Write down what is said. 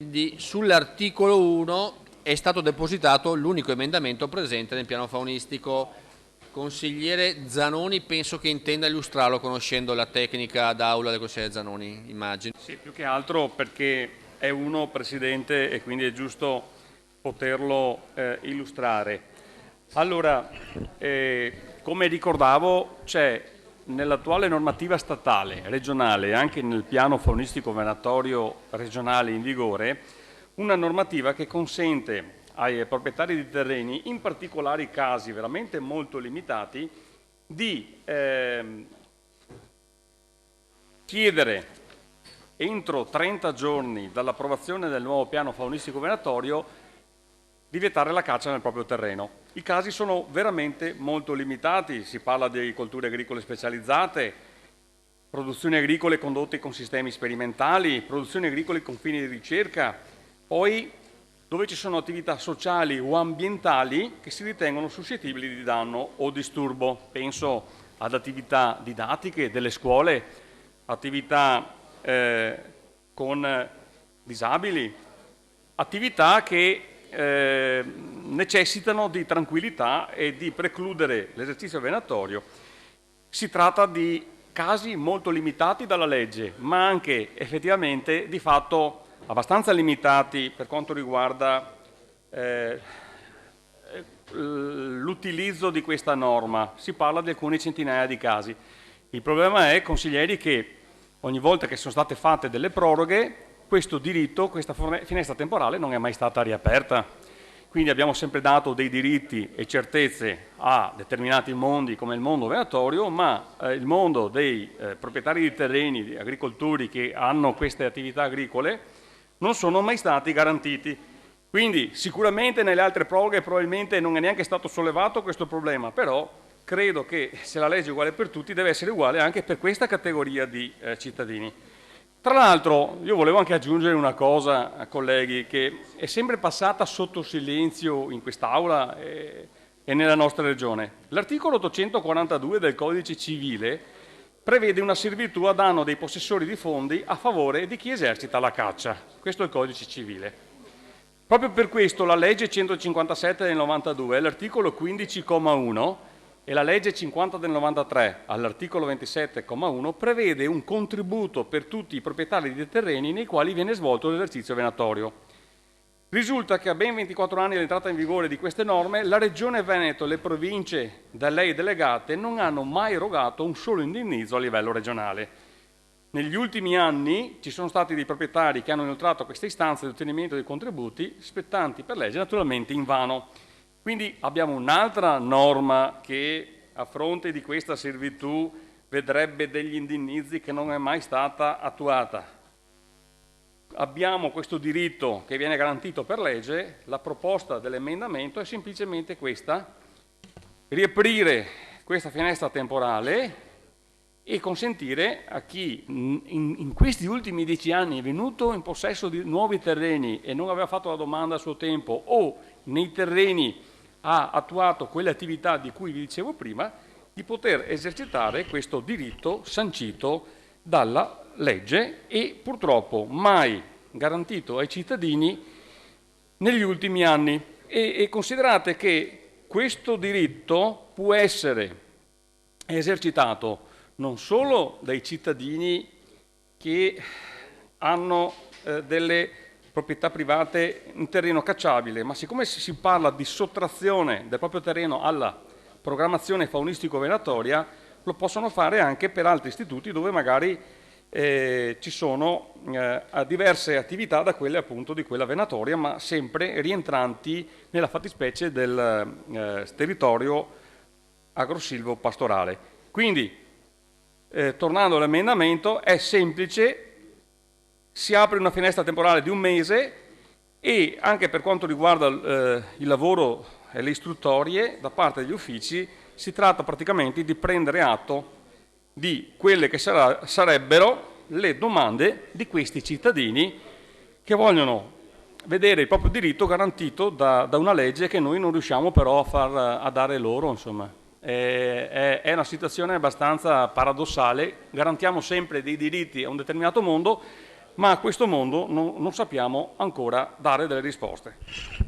Quindi sull'articolo 1 è stato depositato l'unico emendamento presente nel piano faunistico. Consigliere Zanoni penso che intenda illustrarlo conoscendo la tecnica d'aula del consigliere Zanoni, immagino. Sì, più che altro perché è uno Presidente e quindi è giusto poterlo illustrare. Allora, come ricordavo, c'è nell'attuale normativa statale, regionale e anche nel piano faunistico venatorio regionale in vigore, una normativa che consente ai proprietari di terreni, in particolari casi veramente molto limitati, di chiedere entro 30 giorni dall'approvazione del nuovo piano faunistico venatorio di vietare la caccia nel proprio terreno. I casi sono veramente molto limitati, si parla di colture agricole specializzate, produzioni agricole condotte con sistemi sperimentali, produzioni agricole con fini di ricerca, poi dove ci sono attività sociali o ambientali che si ritengono suscettibili di danno o disturbo. Penso ad attività didattiche delle scuole, attività con disabili, attività che necessitano di tranquillità e di precludere l'esercizio venatorio. Si tratta di casi molto limitati dalla legge, ma anche effettivamente di fatto abbastanza limitati per quanto riguarda l'utilizzo di questa norma. Si parla di alcune centinaia di casi. Il problema è, consiglieri, che ogni volta che sono state fatte delle proroghe, questo diritto, questa finestra temporale non è mai stata riaperta. Quindi abbiamo sempre dato dei diritti e certezze a determinati mondi come il mondo venatorio, ma il mondo dei proprietari di terreni, di agricoltori che hanno queste attività agricole, non sono mai stati garantiti. Quindi sicuramente nelle altre proroghe probabilmente non è neanche stato sollevato questo problema, però credo che se la legge è uguale per tutti deve essere uguale anche per questa categoria di cittadini. Tra l'altro io volevo anche aggiungere una cosa, colleghi, che è sempre passata sotto silenzio in quest'Aula e nella nostra regione. L'articolo 842 del Codice Civile prevede una servitù a danno dei possessori di fondi a favore di chi esercita la caccia. Questo è il Codice Civile. Proprio per questo la legge 157 del 92, all'articolo 15,1 e la legge 50 del 93, all'articolo 27,1, prevede un contributo per tutti i proprietari di terreni nei quali viene svolto l'esercizio venatorio. Risulta che a ben 24 anni dall'entrata in vigore di queste norme, la Regione Veneto e le province da lei delegate non hanno mai erogato un solo indennizzo a livello regionale. Negli ultimi anni ci sono stati dei proprietari che hanno inoltrato queste istanze di ottenimento dei contributi, spettanti per legge, naturalmente invano. Quindi abbiamo un'altra norma che a fronte di questa servitù vedrebbe degli indennizzi che non è mai stata attuata. Abbiamo questo diritto che viene garantito per legge, la proposta dell'emendamento è semplicemente questa: riaprire questa finestra temporale e consentire a chi in questi ultimi 10 anni è venuto in possesso di nuovi terreni e non aveva fatto la domanda a suo tempo o nei terreni ha attuato quelle attività di cui vi dicevo prima, di poter esercitare questo diritto sancito dalla legge e purtroppo mai garantito ai cittadini negli ultimi anni. E considerate che questo diritto può essere esercitato non solo dai cittadini che hanno delle proprietà private in terreno cacciabile, ma siccome si parla di sottrazione del proprio terreno alla programmazione faunistico-venatoria, lo possono fare anche per altri istituti dove magari ci sono diverse attività da quelle appunto di quella venatoria, ma sempre rientranti nella fattispecie del territorio agrosilvo-pastorale. Quindi, tornando all'emendamento, è semplice, si apre una finestra temporale di un mese e anche per quanto riguarda il lavoro e le istruttorie da parte degli uffici si tratta praticamente di prendere atto di quelle che sarebbero le domande di questi cittadini che vogliono vedere il proprio diritto garantito da una legge che noi non riusciamo però a dare loro, insomma. È una situazione abbastanza paradossale, garantiamo sempre dei diritti a un determinato mondo, ma a questo mondo non sappiamo ancora dare delle risposte.